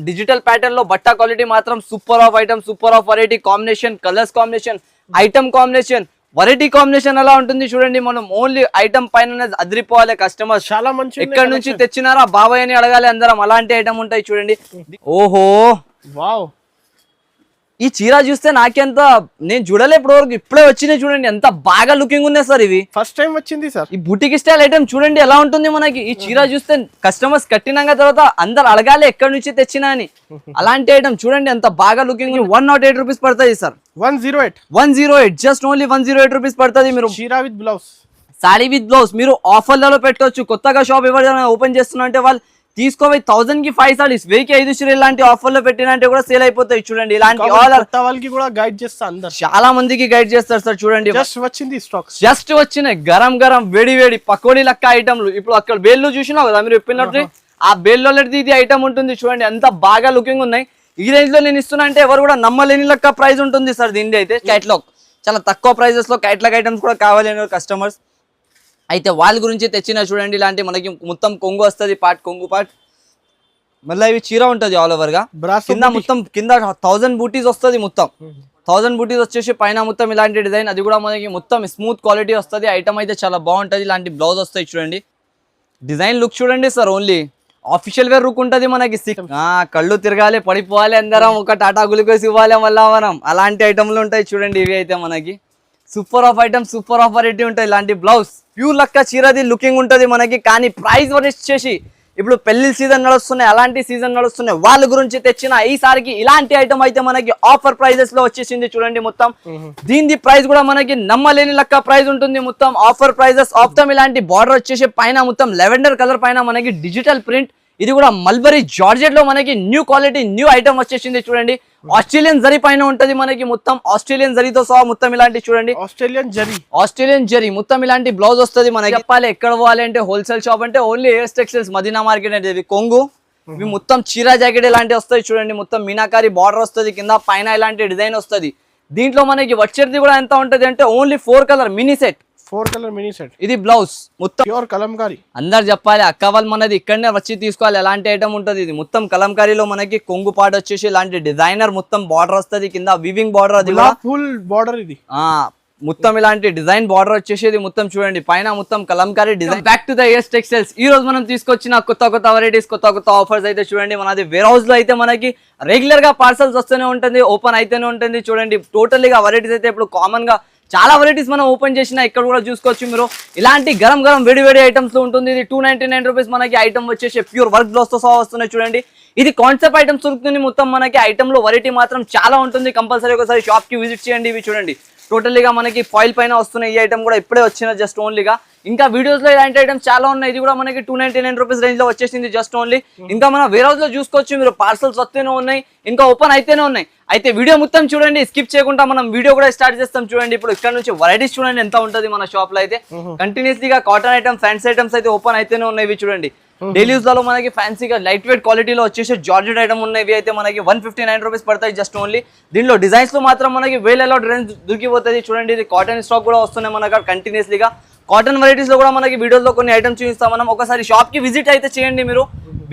Digital pattern లో బట్ట quality మాత్రం super of item, super of variety combination, colours combination, item combination, variety combination ఎలా ఉంటుంది చూడండి. మనం ఓన్లీ ఐటమ్ పైన అదిరిపోవాలి. కస్టమర్స్ చాలా మంచి ఎక్కడ నుంచి తెచ్చినారా బాబాయ్ అని అడగాలి అందరం. అలాంటి ఐటమ్ ఉంటాయి చూడండి. ఓహో వావ్, ఈ చీర చూస్తే నాకెంత, నేను చూడలే ఇప్పుడు వరకు, ఇప్పుడే వచ్చినాయి చూడండి. ఎంత బాగా లుకింగ్ ఉన్నాయి సార్ ఇవి. ఫస్ట్ టైం వచ్చింది సార్ ఈ బుటిక్ స్టైల్ ఐటమ్ చూడండి ఎలా ఉంటుంది మనకి. ఈ చీర చూస్తే కస్టమర్స్ కట్టినాక తర్వాత అందరు అడగాలి ఎక్కడి నుంచి తెచ్చినా అని. అలాంటి ఐటమ్ చూడండి ఎంత బాగా లుకింగ్. 108 రూపీస్ పడుతుంది సార్. 108 జస్ట్ ఓన్లీ 108 రూపీస్ పడుతుంది. మీరు చీర with blouse, sari with blouse మీరు ఆఫర్లలో పెట్టుకోవచ్చు. కొత్తగా షాప్ ఎవరైనా ఓపెన్ చేస్తున్నా అంటే వాళ్ళు తీసుకోపోయి 1000 కి 5 సారీస్, 1000 కి 5 చీరలు ఇలాంటి ఆఫర్ లో పెట్టినంటే కూడా సేల్ అయిపోతాయి చూడండి. ఇలాంటి వాళ్ళకి కూడా గైడ్ చేస్తా, అందరు చాలా మందికి గైడ్ చేస్తారు సార్. చూడండి జస్ట్ వచ్చింది స్టాక్, జస్ట్ వచ్చినాయి గరం గరం వేడి వేడి పకోడీ లెక్క ఐటమ్లు. ఇప్పుడు అక్కడ బేల్లు చూసినావు కదా మీరు చెప్పినట్టు, ఆ బేల్లో ఇది ఐటమ్ ఉంటుంది చూడండి. ఎంత బాగా లుకింగ్ ఉన్నాయి. ఈ రేంజ్ లో నేను ఇస్తున్నా అంటే ఎవరు కూడా నమ్మలేని లెక్క ప్రైస్ ఉంటుంది సార్ దీనిది అయితే. క్యాట్లాగ్ చాలా తక్కువ ప్రైజెస్ లో క్యాట్లాగ్ ఐటమ్స్ కూడా కావాలి కస్టమర్స్ అయితే వాళ్ళ గురించి తెచ్చిన చూడండి. ఇలాంటి మనకి మొత్తం కొంగు వస్తుంది, కొంగు పార్ట్. మళ్ళీ ఇవి చీర ఉంటుంది ఆల్ ఓవర్ గా. కింద మొత్తం కింద 1000 బూటీస్ వస్తుంది. మొత్తం 1000 బూటీస్ వచ్చేసి పైన మొత్తం ఇలాంటి డిజైన్. అది కూడా మనకి మొత్తం స్మూత్ క్వాలిటీ వస్తుంది. ఐటమ్ అయితే చాలా బాగుంటుంది. ఇలాంటి బ్లౌజ్ వస్తాయి చూడండి. డిజైన్ లుక్ చూడండి sir. Only official wear look ఉంటుంది మనకి. కళ్ళు తిరగాలి, పడిపోవాలి, అందరం ఒక టాటా గ్లూకోజ్ ఇవ్వాలి మళ్ళా మనం. అలాంటి ఐటమ్లు ఉంటాయి చూడండి. ఇవి అయితే మనకి super of item, super of variety ఉంటాయి. ఇలాంటి బ్లౌజ్ ప్యూర్ లక్క చీరది లుకింగ్ ఉంటుంది మనకి. కానీ ప్రైస్ వచ్చేసి ఇప్పుడు పెళ్లి సీజన్ నడుస్తున్నాయి, అలాంటి సీజన్ నడుస్తున్నాయి. వాళ్ళ గురించి తెచ్చిన ఈసారికి ఇలాంటి ఐటమ్ అయితే మనకి ఆఫర్ ప్రైజెస్ లో వచ్చేసింది చూడండి. మొత్తం దీని ప్రైస్ కూడా మనకి నమ్మలేని లెక్క ప్రైస్ ఉంటుంది. మొత్తం ఆఫర్ ప్రైజెస్. మొత్తం ఇలాంటి బార్డర్ వచ్చేసి పైన మొత్తం లెవెండర్ కలర్ పైన మనకి డిజిటల్ ప్రింట్. ఇది కూడా మల్బరీ జార్జెట్ లో మనకి న్యూ క్వాలిటీ న్యూ ఐటమ్ వచ్చేసింది చూడండి. ఆస్ట్రేలియన్ జరీ పైన ఉంటది మనకి. మొత్తం ఆస్ట్రేలియన్ జరీతో సహా మొత్తం ఇలాంటి చూడండి. ఆస్ట్రేలియన్ జరీ మొత్తం ఇలాంటి బ్లౌజ్ వస్తుంది మనకి. చెప్పాలి ఎక్కడ పోవాలి అంటే హోల్సేల్ షాప్ అంటే only AS textiles Madina market అంటే. ఇవి కొంగు, ఇవి మొత్తం చీర జాకెట్ ఇలాంటి వస్తాయి చూడండి. మొత్తం మీనాకారి బార్డర్ వస్తుంది, కింద పైన ఇలాంటి డిజైన్ వస్తుంది. దీంట్లో మనకి వచ్చేది కూడా ఎంత ఉంటది అంటే only 4 colour mini set. 4 colour mini set. ఇది బ్లౌజ్ మొత్తం ప్యూర్ కలంకారీ. అందరు చెప్పాలి అక్క వాళ్ళు మనది ఇక్కడనే వచ్చి తీసుకోవాలి. ఎలాంటి ఐటమ్ ఉంటుంది. ఇది మొత్తం కలంకారీలో మనకి కొంగు పాట వచ్చేసి ఇలాంటి డిజైనర్ మొత్తం బార్డర్ వస్తుంది. కింద వివింగ్ బార్డర్, అది ఫుల్ బార్డర్. ఇది మొత్తం ఇలాంటి డిజైన్ బార్డర్ వచ్చేసి మొత్తం చూడండి. పైన మొత్తం kalamkari design. Back to the AS textiles. ఈ రోజు మనం తీసుకొచ్చిన కొత్త కొత్త వెరైటీస్, కొత్త కొత్త ఆఫర్స్ అయితే చూడండి. మనది వేర్ హౌస్ లో అయితే మనకి రెగ్యులర్ గా పార్సల్స్ వస్తూనే ఉంటుంది, ఓపెన్ అయితేనే ఉంటుంది చూడండి. టోటల్గా వెరైటీస్ అయితే ఇప్పుడు కామన్ గా చాలా వెరైటీస్ మనం ఓపెన్ చేసిన ఇక్కడ కూడా చూసుకోవచ్చు మీరు. ఇలాంటి గరం గరం వేడి వేడి ఐటమ్స్ లో ఉంటుంది. ఇది 299 రూపీస్ మనకి ఐటమ్ వచ్చేసి ప్యూర్ వర్క్ బ్లౌజ్ తో సహా వస్తున్నాయి చూడండి. ఇది కాన్సెప్ట్ ఐటమ్స్ దొరుకుతుంది. మొత్తం మనకి ఐటమ్ లో వెరైటీ మాత్రం చాలా ఉంటుంది. కంపల్సరీ ఒకసారి షాప్ కి విజిట్ చేయండి. ఇవి చూడండి టోటల్గా మనకి ఫాయిల్ పైన వస్తున్నాయి. ఈ ఐటమ్ కూడా ఇప్పుడే వచ్చిన జస్ట్ ఓన్లీగా. ఇంకా వీడియోస్ లో ఇలాంటి ఐటమ్స్ చాలా ఉన్నాయి. ఇది కూడా మనకి 299 రూపీస్ రేంజ్ లో వచ్చేసింది జస్ట్ ఓన్లీ. ఇంకా మనం వేర్ హౌస్ లో చూసుకోవచ్చు మీరు. పార్సల్స్ వస్తేనే ఉన్నాయి, ఇంకా ఓపెన్ అయితేనే ఉన్నాయి. అయితే వీడియో మొత్తం చూడండి, స్కిప్ చేయకుండా మనం వీడియో కూడా స్టార్ట్ చేస్తాం చూడండి. ఇప్పుడు ఇక్కడ నుంచి వెరైటీస్ చూడండి ఎంత ఉంటుంది మన షాప్ లో అయితే. కంటిన్యూస్లీగా కాటన్ ఐటమ్, ఫ్యాన్సీ ఐటమ్స్ అయితే ఓపెన్ అయితేనే ఉన్నాయి. ఇవి చూడండి డైలీ యూస్ లో మనకి ఫ్యాన్సీగా లైట్ వెయిట్ క్వాలిటీలో వచ్చేసి జార్జెట్ ఐటమ్ ఉన్నాయి. ఇవి అయితే మనకి 159 రూపీస్ పడతాయి జస్ట్ ఓన్లీ. దీనిలో డిజైన్స్ లో మాత్రం మనకి వేలలో డిజైన్స్ దొరికిపోతుంది చూడండి. ఇది కాటన్ స్టాక్ కూడా వస్తున్నాయి మనకు కంటిన్యూస్లీగా. కాటన్ వెరైటీస్ లో కూడా మనకి వీడియోస్ లో కొన్ని ఐటమ్స్ చూపిస్తాం మనం. ఒకసారి షాప్ కి విజిట్ అయితే చేయండి మీరు.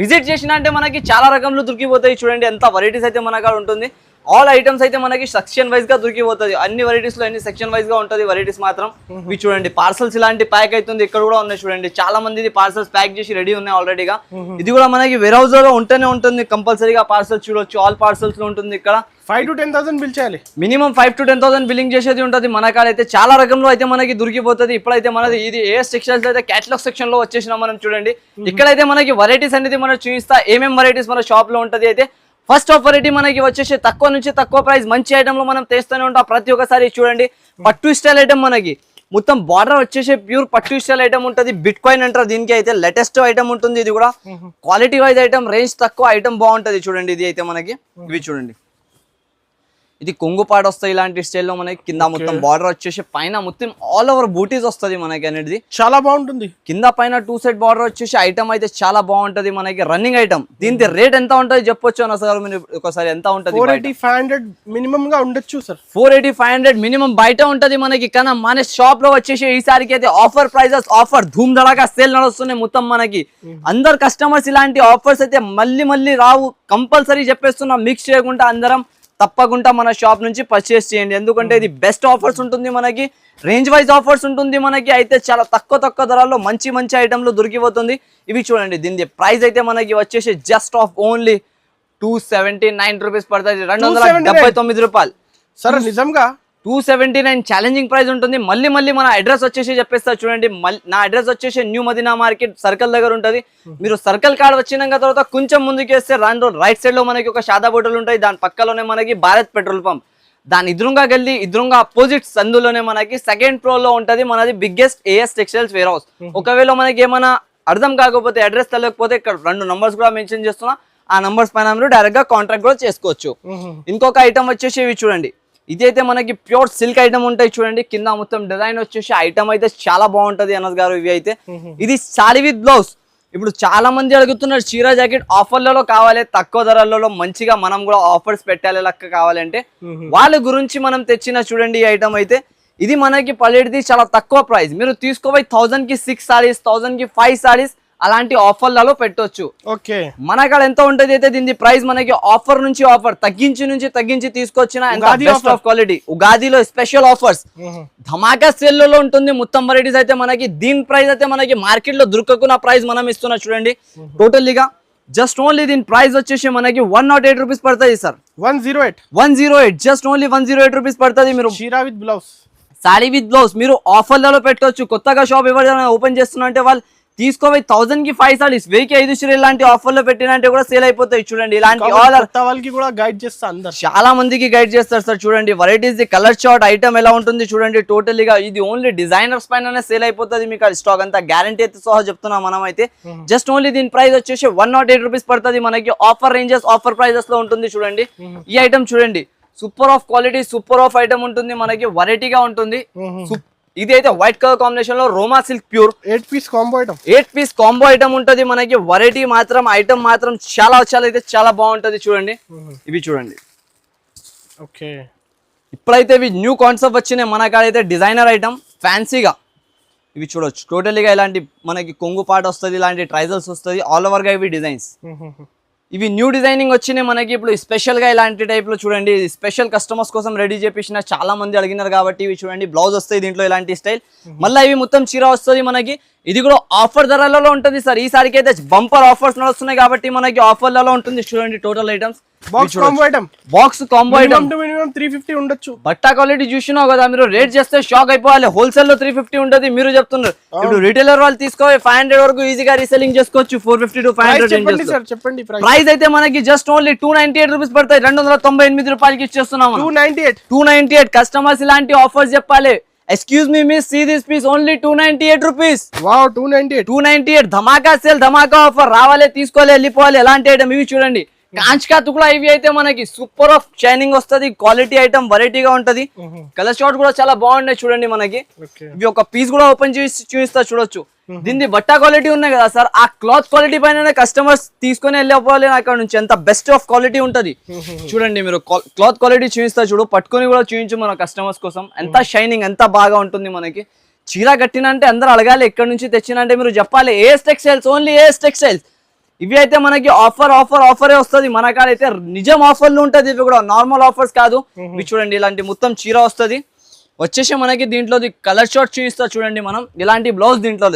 విజిట్ చేసిన అంటే మనకి చాలా రకంలో దొరికిపోతాయి చూడండి. ఎంత వెరైటీస్ అయితే మన కాడ ఉంటుంది. ఆల్ ఐటమ్స్ అయితే మనకి సెక్షన్ వైజ్ గా దొరికిపోతుంది. అన్ని వెరైటీస్ లో అన్ని సెక్షన్ వైజ్ గా ఉంటుంది వెరైటీస్ మాత్రం. ఇవి చూడండి పార్సల్స్ ఇలాంటి ప్యాక్ అవుతుంది. ఇక్కడ కూడా ఉన్నాయి చూడండి. చాలా మంది పార్సల్స్ ప్యాక్ చేసి రెడీ ఉన్నాయి ఆల్రెడీగా. ఇది కూడా మనకి వేర్ హౌస్ లో ఉంటేనే ఉంటుంది. కంపల్సరీగా పార్సల్స్ చూడొచ్చు. ఆల్ పార్సల్స్ లో ఉంటుంది. ఇక్కడ 5 to 10,000 బిల్ చేయాలి. మినిమం 5 to 10,000 బిల్లింగ్ చేసేది ఉంటుంది మన కాడ అయితే. చాలా రకంలో అయితే మనకి దొరికిపోతుంది. ఇప్పుడైతే మనది ఇది ఏఎస్ టెక్స్టైల్స్ అయితే క్యాటలాగ్ సెక్షన్ లో వచ్చేసినా మనం చూడండి. ఇక్కడైతే మనకి వెరైటీస్ అనేది మనం చూపిస్తా ఏమేం వెరైటీస్ మన షాప్ లో ఉంటది. అయితే ఫస్ట్ ఆఫ్ వెరైటీ మనకి వచ్చేసి తక్కువ నుంచి తక్కువ ప్రైస్ మంచి ఐటమ్ లో మనం తెస్తూనే ఉంటాం ప్రతి ఒక్కసారి చూడండి. పట్టు స్టైల్ ఐటమ్ మనకి మొత్తం బార్డర్ వచ్చేసి ప్యూర్ పట్టు స్టైల్ ఐటమ్ ఉంటుంది. బిట్ కాయిన్ అంటారు దీనికి. అయితే లేటెస్ట్ ఐటమ్ ఉంటుంది. ఇది కూడా క్వాలిటీ వైజ్ ఐటమ్, రేంజ్ తక్కువ ఐటమ్ బాగుంటది చూడండి. ఇది అయితే మనకి ఇవి చూడండి ఇది కొంగుపాటు వస్తాయి ఇలాంటి స్టైల్లో మనకి కింద మొత్తం బార్డర్ వచ్చేసి పైన మొత్తం ఆల్ ఓవర్ బూటీస్ వస్తుంది మనకి అనేది చాలా బాగుంటుంది. కింద పైన 2 సైడ్ బార్డర్ వచ్చేసి ఐటమ్ అయితే చాలా బాగుంటది మనకి రన్నింగ్ ఐటమ్. దీని రేట్ ఎంత ఉంటది చెప్పొచ్చు అన్న సార్ మీరు ఒకసారి ఎంత ఉంటది? 480-500 మినిమం గా ఉండొచ్చు సార్. 480-500 మినిమం బయట ఉంటది మనకి. కానీ మన షాప్ లో వచ్చేసి ఈసారికి అయితే ఆఫర్ ప్రైజెస్ ఆఫర్ ధూమ్ ధడాకా సేల్ నడుస్తున్నాయి మొత్తం మనకి. అందరు కస్టమర్స్ ఇలాంటి ఆఫర్స్ అయితే మళ్ళీ రావు, కంపల్సరీ చెప్పేస్తున్నా. మిక్స్ చేయకుండా అందరం తప్పకుండా మన షాప్ నుంచి పర్చేస్ చేయండి. ఎందుకంటే ఇది బెస్ట్ ఆఫర్స్ ఉంటుంది మనకి, రేంజ్ వైజ్ ఆఫర్స్ ఉంటుంది మనకి. అయితే చాలా తక్కువ ధరల్లో మంచి ఐటమ్లు దొరికిపోతుంది. ఇవి చూడండి, దీని ప్రైస్ అయితే మనకి వచ్చేసి జస్ట్ ఆఫ్ ఓన్లీ 279 రూపీస్ పడుతుంది. 279 రూపాయలు సార్. నిజంగా 279 ఛాలెంజింగ్ ప్రైస్ ఉంటుంది. మళ్ళీ మన అడ్రస్ వచ్చేసి చెప్పేస్తా చూడండి. నా అడ్రస్ వచ్చేసి న్యూ మదీనా మార్కెట్ సర్కిల్ దగ్గర ఉంటుంది. మీరు సర్కిల్ కాడ వచ్చినాక తర్వాత కొంచెం ముందుకు వేస్తే రైట్ సైడ్ లో మనకి ఒక షాదా హోటల్ ఉంటాయి. దాని పక్కలోనే మనకి భారత్ పెట్రోల్ పంప్. దాని ఎదురుగా అపోజిట్ సందులోనే మనకి సెకండ్ ఫ్లోర్ లో ఉంటది మనది biggest AS textiles warehouse. ఒకవేళ మనకి ఏమైనా అర్థం కాకపోతే అడ్రస్ తెలియకపోతే ఇక్కడ 2 నంబర్స్ కూడా మెన్షన్ చేస్తున్నా. ఆ నంబర్స్ పైన మీరు డైరెక్ట్ గా కాంటాక్ట్ కూడా చేసుకోవచ్చు. ఇంకొక ఐటమ్ వచ్చేసి ఇవి చూడండి, ఇదైతే మనకి ప్యూర్ సిల్క్ ఐటమ్ ఉంటాయి చూడండి. కింద మొత్తం డిజైన్ వచ్చేసి ఐటమ్ అయితే చాలా బాగుంటది అనస్ గారు. ఇవి అయితే ఇది సారీ విత్ బ్లౌజ్. ఇప్పుడు చాలా మంది అడుగుతున్నారు చీర జాకెట్ ఆఫర్లలో కావాలి, తక్కువ ధరలలో మంచిగా మనం కూడా ఆఫర్స్ పెట్టాలి లెక్క కావాలంటే వాళ్ళ గురించి మనం తెచ్చిన చూడండి ఈ ఐటమ్ అయితే. ఇది మనకి పల్లెటిది చాలా తక్కువ ప్రైస్. మీరు తీసుకోపోయి 1000 కి 6 సారీస్, 1000 కి 5 సారీస్ అలాంటి ఆఫర్లలో పెట్టొచ్చు. ఓకే, మన కాడ ఎంత ఉంటది అయితే దీని ప్రైస్ మనకి ఆఫర్ నుంచి ఆఫర్ తగ్గించి తీసుకొచ్చిన బెస్ట్ ఆఫ్ క్వాలిటీ. ఉగాదిలో స్పెషల్ ఆఫర్స్ ధమాకా సేల్ లో ఉంటుంది మొత్తం వెరైటీస్ అయితే మనకి. దీని ప్రైస్ అయితే మనకి మార్కెట్ లో దొరకకున్న ప్రైస్ మనం ఇస్తున్నా చూడండి. టోటల్లీగా జస్ట్ ఓన్లీ దీని ప్రైస్ వచ్చేసి మనకి 108 రూపీస్ పడుతుంది సార్. 108 జస్ట్ ఓన్లీ 108 రూపీస్ పడుతుంది. మీరు చీరా with blouse, sari with blouse మీరు ఆఫర్లలో పెట్టొచ్చు. కొత్తగా షాప్ ఎవరైనా ఓపెన్ చేస్తున్నా అంటే వాళ్ళు తీసుకోపోయి 1000 కి 5 సారీస్, 1000 కి 5 చీరలు ఇలాంటి ఆఫర్లో పెట్టినంటే కూడా సేల్ అయిపోతాయి చూడండి. ఇలాంటి వాళ్ళకి కూడా గైడ్ చేస్తా, అందరు చాలా మందికి గైడ్ చేస్తారు సార్. చూడండి వెరైటీస్, కలర్ చార్ట్, ఐటమ్ ఎలా ఉంటుంది చూడండి. టోటలీగా ఇది ఓన్లీ డిజైనర్స్ పైన సేల్ అయిపోతుంది మీకు స్టాక్ అంతా. గ్యారంటీ అయితే సహా చెప్తున్నాం మనం అయితే. జస్ట్ ఓన్లీ దీని ప్రైస్ వచ్చేసి 108 రూపీస్ పడుతుంది మనకి. ఆఫర్ రేంజెస్ ఆఫర్ ప్రైజెస్ లో ఉంటుంది చూడండి. ఈ ఐటమ్ చూడండి, super of quality, super of item ఉంటుంది మనకి, వెరైటీగా ఉంటుంది. ఇది అయితే వైట్ కలర్ కాంబినేషన్ లో Roma silk pure 8 piece combo item ఉంటది మనకి. వెరైటీ మాత్రం ఐటమ్ మాత్రం చాలా అయితే చాలా బాగుంటది చూడండి. ఇవి చూడండి, ఓకే ఇప్పుడైతే ఇవి న్యూ కాన్సెప్ట్ వచ్చినాయి మన కాడ అయితే. డిజైనర్ ఐటమ్ ఫ్యాన్సీగా ఇవి చూడొచ్చు. టోటలీగా ఇలాంటి మనకి కొంగు పాట వస్తుంది, ఇలాంటి ట్రైజల్స్ వస్తుంది, ఆల్ ఓవర్ గా ఇవి డిజైన్స్. ఇవి న్యూ డిజైనింగ్ వచ్చినాయి మనకి. ఇప్పుడు స్పెషల్ గా ఇలాంటి టైప్ లో చూడండి, స్పెషల్ కస్టమర్స్ కోసం రెడీ చేపించిన చాలా మంది అడిగినారు కాబట్టి ఇవి చూడండి. బ్లౌజ్ వస్తాయి దీంట్లో ఇలాంటి స్టైల్. మళ్ళీ ఇవి మొత్తం చీర వస్తుంది మనకి. ఇది కూడా ఆఫర్ ధరలలో ఉంటుంది సార్. ఈసారికి అయితే బంపర్ ఆఫర్స్ నడుస్తున్నాయి కాబట్టి మనకి ఆఫర్లలో ఉంటుంది చూడండి. Total items box combo item 350 ఉండొచ్చు. బట్టా క్వాలిటీ చూసినావు కదా, మీరు రేట్ చేస్తే షాక్ అయిపోవాలి. హోల్సేల్ లో 350 ఉంటుంది మీరు చెప్తున్నారు. ఇప్పుడు రిటైలర్ వాళ్ళు తీసుకోవాలి 500 వరకు ఈజీగా రీసెల్లింగ్ చేసుకోవచ్చు. 450 to 500 చెప్పండి. ప్రైస్ అయితే మనకి జస్ట్ ఓన్లీ 298 రూపీస్ పడతాయి. 298 రూపాయలకి ఇచ్చేస్తున్నాం. 298 కస్టమర్స్ ఇలాంటి ఆఫర్స్ చెప్పాలి. Excuse me miss, see this piece only 298 rupees. Wow, 298 Dhamaka sale, Dhamaka offer. రావాలి, తీసుకోవాలి, వెళ్ళిపోవాలి. ఎలాంటి ఐటమ్ ఇవి చూడండి. కాంచ్కా తుకుడా ఇవి అయితే మనకి సూపర్ ఆఫ్ షైనింగ్ వస్తుంది. క్వాలిటీ ఐటమ్ వెరైటీగా ఉంటది. కలర్ షార్ట్ కూడా చాలా బాగున్నాయి చూడండి మనకి. ఇవి ఒక పీస్ కూడా ఓపెన్ చేసి చూపిస్తా చూడొచ్చు. దీన్ని బట్టా క్వాలిటీ ఉన్నాయి కదా సార్, ఆ క్లాత్ క్వాలిటీ పైన కస్టమర్స్ తీసుకొని వెళ్ళిపోవాలి అక్కడ నుంచి. ఎంత బెస్ట్ ఆఫ్ క్వాలిటీ ఉంటది చూడండి. మీరు క్లాత్ క్వాలిటీ చూపిస్తా చూడు, పట్టుకొని కూడా చూపించు మన కస్టమర్స్ కోసం. ఎంత షైనింగ్, ఎంత బాగా ఉంటుంది మనకి. చీర కట్టినంటే అందరూ అడగాలి ఎక్కడి నుంచి తెచ్చినంటే మీరు చెప్పాలి AS textiles, only AS textiles. ఇవి అయితే మనకి ఆఫరే వస్తుంది మన కాడ అయితే. నిజం ఆఫర్లు ఉంటుంది, ఇవి కూడా నార్మల్ ఆఫర్స్ కాదు. ఇవి చూడండి, ఇలాంటి మొత్తం చీర వస్తుంది వచ్చేసి మనకి. దీంట్లో కలర్ షార్ట్ చూపిస్తా చూడండి మనం. ఇలాంటి బ్లౌజ్ దీంట్లో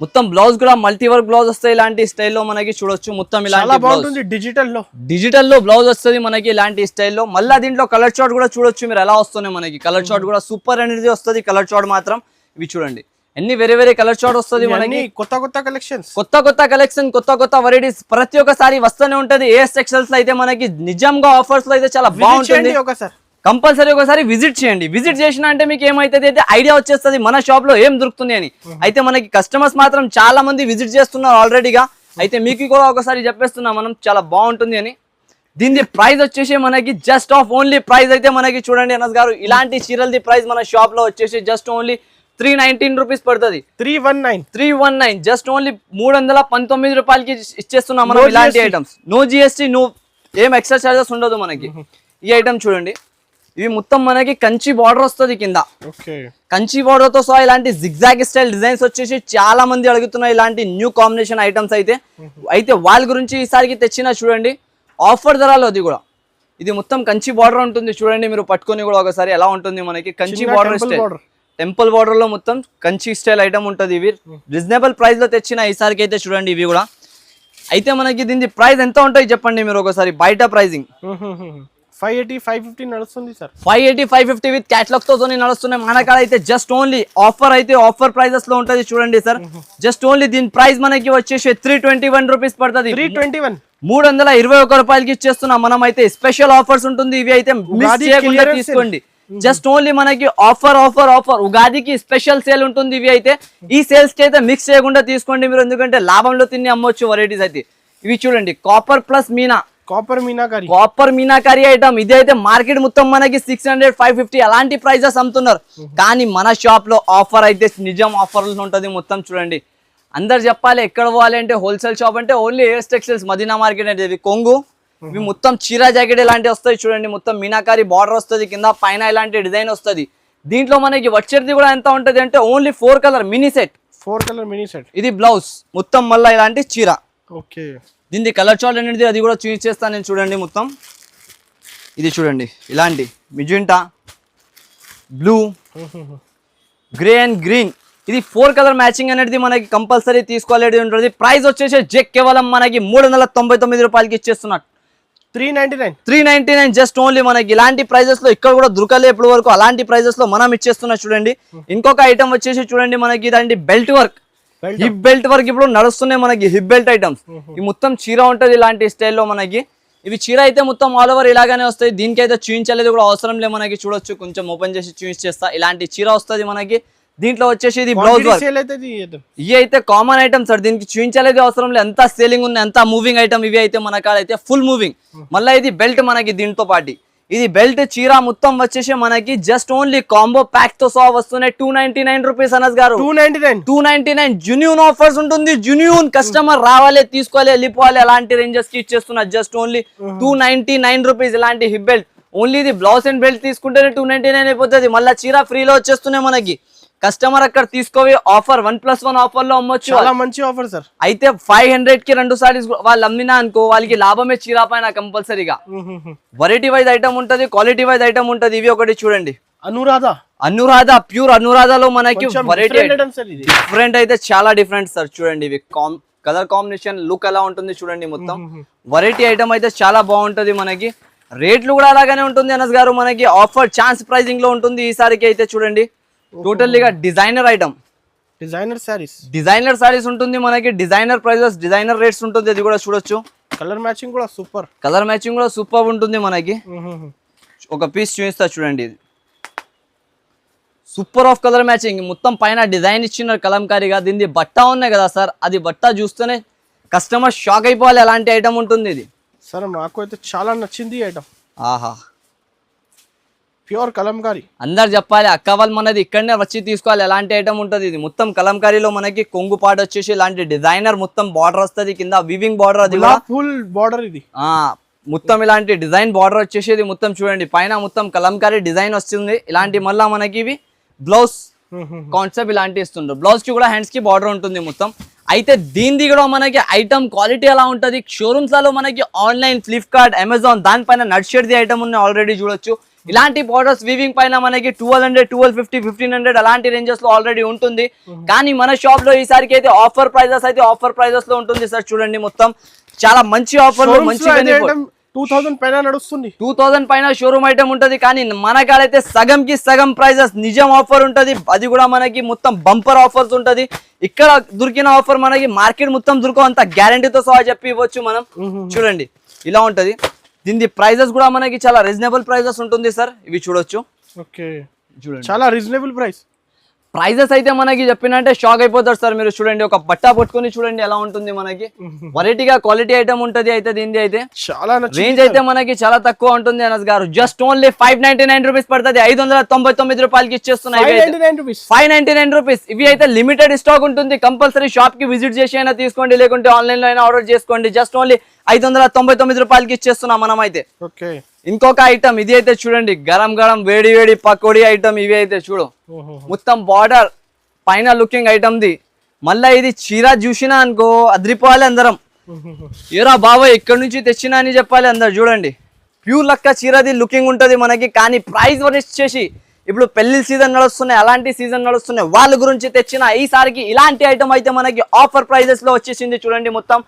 మొత్తం బ్లౌజ్ కూడా మల్టీ వర్క్ బ్లౌజ్ వస్తాయి ఇలాంటి స్టైల్లో మనకి చూడొచ్చు. మొత్తం ఇలాంటి డిజిటల్ లో బ్లౌజ్ వస్తుంది మనకి ఇలాంటి స్టైల్లో. మళ్ళీ దీంట్లో కలర్ షార్ట్ కూడా చూడొచ్చు మీరు ఎలా వస్తున్నాయి మనకి. కలర్ షార్ట్ కూడా సూపర్ అనేది వస్తుంది కలర్ షార్ట్ మాత్రం. ఇవి చూడండి, ఎన్ని వేరే కలర్ షార్ట్ వస్తుంది మనకి. కొత్త కలెక్షన్, కొత్త వెరైటీస్ ప్రతి ఒక్కసారి వస్తూనే ఉంటది. ఏఎస్ టెక్స్టైల్స్ లో అయితే మనకి నిజంగా ఆఫర్స్ లో అయితే చాలా బాగుంటుంది. కంపల్సరీ ఒకసారి విజిట్ చేయండి. విజిట్ చేసిన అంటే మీకు ఏమైతుంది అయితే ఐడియా వచ్చేస్తుంది మన షాప్ లో ఏం దొరుకుతుంది అని. అయితే మనకి కస్టమర్స్ మాత్రం చాలా మంది విజిట్ చేస్తున్నారు ఆల్రెడీగా. అయితే మీకు కూడా ఒకసారి చెప్పేస్తున్నా మనం, చాలా బాగుంటుంది అని. దీని ప్రైస్ వచ్చేసి మనకి జస్ట్ ఆఫ్ ఓన్లీ ప్రైస్ అయితే మనకి చూడండి అనస్ గారు, ఇలాంటి చీరలది ప్రైస్ మన షాప్ లో వచ్చేసి జస్ట్ ఓన్లీ 319 రూపీస్ పడుతుంది. 319 జస్ట్ ఓన్లీ 319 రూపాయలకి ఇచ్చేస్తున్నాం మనం ఇలాంటి ఐటమ్స్. నో జిఎస్టీ, నో ఏం ఎక్స్ట్రా చార్జెస్ ఉండదు మనకి. ఈ ఐటమ్ చూడండి, ఇవి మొత్తం మనకి కంచి బార్డర్ వస్తుంది కింద. కంచి బార్డర్ తో సహా ఇలాంటి జిగ్జాగ్ స్టైల్ డిజైన్స్ వచ్చేసి చాలా మంది అడుగుతున్నారు ఇలాంటి న్యూ కాంబినేషన్ ఐటమ్స్ అయితే వాళ్ళ గురించి ఈసారికి తెచ్చిన చూడండి ఆఫర్ ధరలో. అది కూడా ఇది మొత్తం కంచి బార్డర్ ఉంటుంది చూడండి, మీరు పట్టుకొని కూడా ఒకసారి ఎలా ఉంటుంది మనకి Kanchi border style, temple border లో మొత్తం కంచి స్టైల్ ఐటమ్ ఉంటుంది. ఇవి రీజనబుల్ ప్రైస్ లో తెచ్చిన ఈసారికి అయితే చూడండి ఇవి కూడా. అయితే మనకి దీని ప్రైస్ ఎంత ఉంటాయి చెప్పండి మీరు ఒకసారి, బయట ప్రైజింగ్ 580-550 నడుస్తుంది సార్. 580-550 విత్ క్యాటలాగ్ తో నడుస్తున్నాయి. మన కాడ అయితే జస్ట్ ఓన్లీ ఆఫర్ ప్రైజెస్ లో ఉంటుంది చూడండి సార్. జస్ట్ ఓన్లీ దీని ప్రైస్ మనకి వచ్చేసి 321 రూపీస్ పడుతుంది. 321 రూపాయలకి ఇచ్చేస్తున్నాం మనం. అయితే స్పెషల్ ఆఫర్స్ ఉంటుంది, ఇవి అయితే మిస్ చేయకుండా తీసుకోండి. జస్ట్ ఓన్లీ మనకి ఆఫర్ ఉగాదికి స్పెషల్ సేల్ ఉంటుంది. ఇవి అయితే ఈ సేల్స్ కి అయితే మిక్స్ చేయకుండా తీసుకోండి మీరు, ఎందుకంటే లాభంలో తిని అమ్మొచ్చు వెరైటీస్ అయితే. ఇవి చూడండి copper plus copper meenakari item. ఇది అయితే మార్కెట్ మొత్తం మనకి 600-550 అలాంటి ప్రైజెస్ అమ్ముతున్నారు, కానీ మన షాప్ లో ఆఫర్ అయితే నిజం ఆఫర్ ఉంటుంది మొత్తం చూడండి. అందరు చెప్పాలి ఎక్కడ పోవాలి అంటే హోల్సేల్ షాప్ అంటే only AS textiles Madina market అంటే. ఇవి కొంగు, ఇవి మొత్తం చీరా జాకెట్ ఇలాంటివి వస్తాయి చూడండి, మొత్తం మీనాకారి బార్డర్ వస్తుంది కింద, పైన ఇలాంటి డిజైన్ వస్తుంది. దీంట్లో మనకి వచ్చేది కూడా ఎంత ఉంటది అంటే ఓన్లీ 4 కలర్ మినీ సెట్. ఇది బ్లౌజ్ మొత్తం మళ్ళీ ఇలాంటి చీర. దీని కలర్ చార్ట్ అనేది అది కూడా చూస్ చేస్తాను నేను చూడండి. మొత్తం ఇది చూడండి ఇలాంటి మిజెంటా, బ్లూ, గ్రే అండ్ గ్రీన్, ఇది 4 కలర్ మ్యాచింగ్ అనేది మనకి కంపల్సరీ తీసుకోవాలి ఉంటుంది. ప్రైస్ వచ్చేసి కేవలం మనకి 399 రూపాయలకి ఇచ్చేస్తున్నారు. 399 జస్ట్ ఓన్లీ మనకి ఇలాంటి ప్రైజెస్ లో ఇక్కడ కూడా దొరకలే ఇప్పటి వరకు, అలాంటి ప్రైజెస్ లో మనం ఇచ్చేస్తున్నా చూడండి. ఇంకొక ఐటమ్ వచ్చేసి చూడండి మనకి ఇలాంటి belt work, hip belt work ఇప్పుడు నడుస్తున్నాయి మనకి. హిప్ బెల్ట్ ఐటమ్స్ ఈ మొత్తం చీర ఉంటది ఇలాంటి స్టైల్లో మనకి. ఇవి చీర అయితే మొత్తం ఆల్ ఓవర్ ఇలాగానే వస్తాయి. దీనికి అయితే చూపించలేదు కూడా అవసరం లేదు మనకి. చూడొచ్చు, కొంచెం ఓపెన్ చేసి చూపించేస్తా. ఇలాంటి చీర వస్తుంది మనకి. దీంట్లో వచ్చేసి ఇది బ్లౌజ్ వర్క్. ఇవి అయితే కామన్ ఐటమ్ సార్, దీనికి చూపించలేదు అవసరం లేదు. ఎంత సేలింగ్ ఉంది, ఎంత మూవింగ్ ఐటమ్. ఇవి అయితే మన కాడ అయితే ఫుల్ మూవింగ్. మళ్ళీ ఇది బెల్ట్ మనకి దీంతో పాటు. ఇది బెల్ట్ చీర మొత్తం వచ్చేసి మనకి జస్ట్ ఓన్లీ కాంబో ప్యాక్ తో సహా వస్తున్నాయి 299 రూపీస్ అనస్ గారు. 299 జెన్యూన్ ఆఫర్స్ ఉంటుంది. జెన్యూన్ కస్టమర్ రావాలి, తీసుకోవాలి, వెళ్ళిపోవాలి, అలాంటి రేంజెస్ కి ఇచ్చేస్తున్నారు. జస్ట్ ఓన్లీ 299 రూపీస్ ఇలాంటి హిప్ బెల్ట్. ఓన్లీ ఇది బ్లౌజ్ అండ్ బెల్ట్ తీసుకుంటేనే 299 అయిపోతుంది. మళ్ళీ చీర ఫ్రీలో వచ్చేస్తున్నాయి మనకి. కస్టమర్ అక్కడ తీసుకోవి ఆఫర్ 1+1 ఆఫర్ లో అమ్మొచ్చు. చాలా మంచి ఆఫర్ సార్. అయితే 500 కి 2 సారీస్ వాళ్ళు అమ్మినా అనుకో, వాళ్ళకి లాభమే చీర పైన కంపల్సరీగా. వెరైటీ వైజ్ ఐటమ్ ఉంటది, క్వాలిటీ వైజ్ ఐటమ్ ఉంటది. ఇవి ఒకటి చూడండి, అనురాధ ప్యూర్ అనురాధలో మనకి వెరైటీ డిఫరెంట్ అయితే చాలా డిఫరెంట్ సార్. చూడండి ఇవి కలర్ కాంబినేషన్ లుక్ ఎలా ఉంటుంది చూడండి. మొత్తం వెరైటీ ఐటమ్ అయితే చాలా బాగుంటది మనకి. రేట్లు కూడా అలాగానే ఉంటుంది అనస్ గారు మనకి. ఆఫర్ ఛాన్స్ ప్రైజింగ్ లో ఉంటుంది ఈసారికి అయితే చూడండి. టోటల్లీగా డిజైనర్ ఐటమ్, డిజైనర్ సారీస్ ఉంటుంది మనకి. డిజైనర్ ప్రైజెస్, డిజైనర్ రేట్స్ ఉంటుంది. అది కూడా చూడొచ్చు. కలర్ మ్యాచింగ్ కూడా సూపర్ ఉంటుంది మనకి. ఒక పీస్ చూపిస్తా చూడండి. ఇది సూపర్ ఆఫ్ కలర్ మ్యాచింగ్, మొత్తం పైన డిజైన్ ఇచ్చినారు కలంకారీగా. దీన్ని బట్ట ఉన్నాయి కదా సార్, అది బట్ట చూస్తేనే కస్టమర్ షాక్ అయిపోవాలి, అలాంటి ఐటమ్ ఉంటుంది ఇది. సార్ మాకు అయితే చాలా నచ్చింది ఐటమ్. ఆహా, ప్యూర్ కలంకారీ. అందరు చెప్పాలి అక్క వాళ్ళు మనది ఇక్కడనే వచ్చి తీసుకోవాలి, ఎలాంటి ఐటమ్ ఉంటుంది. ఇది మొత్తం కలంకారీలో మనకి కొంగు పాట వచ్చేసి ఇలాంటి డిజైనర్ మొత్తం బార్డర్ వస్తుంది కింద, వివింగ్ బార్డర్. అది ఫుల్ బార్డర్. ఇది మొత్తం ఇలాంటి డిజైన్ బార్డర్ వచ్చేసి ఇది మొత్తం చూడండి. పైన మొత్తం కలంకారీ డిజైన్ వస్తుంది ఇలాంటి. మళ్ళా మనకి ఇవి బ్లౌజ్ కాన్సెప్ట్ ఇలాంటి ఇస్తుండ్రు. బ్లౌజ్ కి కూడా హ్యాండ్స్ కి బార్డర్ ఉంటుంది మొత్తం. అయితే దీనిది కూడా మనకి ఐటమ్ క్వాలిటీ ఎలా ఉంటుంది, షోరూమ్స్ లలో మనకి ఆన్లైన్ ఫ్లిప్కార్ట్, అమెజాన్ దానిపైన నడిచేది ఐటమ్ ఉన్నాయి ఆల్రెడీ చూడొచ్చు. ఇలాంటి బార్డర్స్ వీవింగ్ పైన మనకి 1200, 1250, 1500 అలాంటి రేంజెస్ లో ఆల్రెడీ ఉంటుంది. కానీ మన షాప్ లో ఈసారికి అయితే ఆఫర్ ప్రైజెస్ లో ఉంటుంది సార్. చూడండి మొత్తం చాలా మంచి ఆఫర్, మంచి 2000 పైన నడుస్తుంది. 2000 పైన షోరూమ్ ఐటమ్ ఉంటది. కానీ మన కాడైతే సగం కి సగం ప్రైజెస్ నిజం ఆఫర్ ఉంటది. అది కూడా మనకి మొత్తం బంపర్ ఆఫర్స్ ఉంటది. ఇక్కడ దొరికిన ఆఫర్ మనకి మార్కెట్ మొత్తం దొరకవంత గ్యారంటీతో సహా చెప్పి ఇవ్వచ్చు మనం. చూడండి ఇలా ఉంటది. దీని ప్రైజెస్ కూడా మనకి చాలా రీజనబుల్ ప్రైజెస్ ఉంటుంది సార్. ఇవి చూడొచ్చు. ఓకే, చూడండి చాలా రీజనబుల్ ప్రైస్. ప్రైజెస్ అయితే మనకి చెప్పినంటే షాక్ అయిపోతారు సార్ మీరు. చూడండి ఒక బట్ట పట్టుకొని చూడండి ఎలా ఉంటుంది మనకి. వెరైటీగా క్వాలిటీ ఐటమ్ ఉంటది అయితే దీనిది అయితే చాలా నచ్చింది. రేంజ్ అయితే మనకి చాలా తక్కువ ఉంటుంది అనస్ గారు. జస్ట్ ఓన్లీ 599 రూపీస్ పడుతుంది. 599 రూపాయలకి ఇచ్చేస్తున్నాయి 599 రూపీస్. 599 రూపీస్. ఇవి అయితే లిమిటెడ్ స్టాక్ ఉంటుంది. కంపల్సరీ షాప్ కి విజిట్ చేసి అయినా తీసుకోండి, లేకుంటే ఆన్లైన్ లో అయినా ఆర్డర్ చేసుకోండి. జస్ట్ ఓన్లీ 599 రూపాయలకి ఇచ్చేస్తున్నాం మనం అయితే. ఓకే, ఇంకొక ఐటమ్ ఇది అయితే చూడండి, గరం గరం వేడి వేడి పకోడీ ఐటమ్. ఇవి అయితే చూడు మొత్తం బార్డర్ పైన లుకింగ్ ఐటమ్ ది. మళ్ళా ఇది చీర చూసినా అనుకో అదిరిపోవాలి అందరం. ఏరా బాబాయ్ ఇక్కడ నుంచి తెచ్చినా అని చెప్పాలి అందరు. చూడండి ప్యూర్ లక్క చీరది లుకింగ్ ఉంటది మనకి. కానీ ప్రైస్ వచ్చేసి ఇప్పుడు పెళ్లి సీజన్ నడుస్తున్నాయి, అలాంటి సీజన్ నడుస్తున్నాయి, వాళ్ళ గురించి తెచ్చిన ఈసారికి ఇలాంటి ఐటమ్ అయితే మనకి ఆఫర్ ప్రైజెస్ లో వచ్చేసింది. చూడండి మొత్తం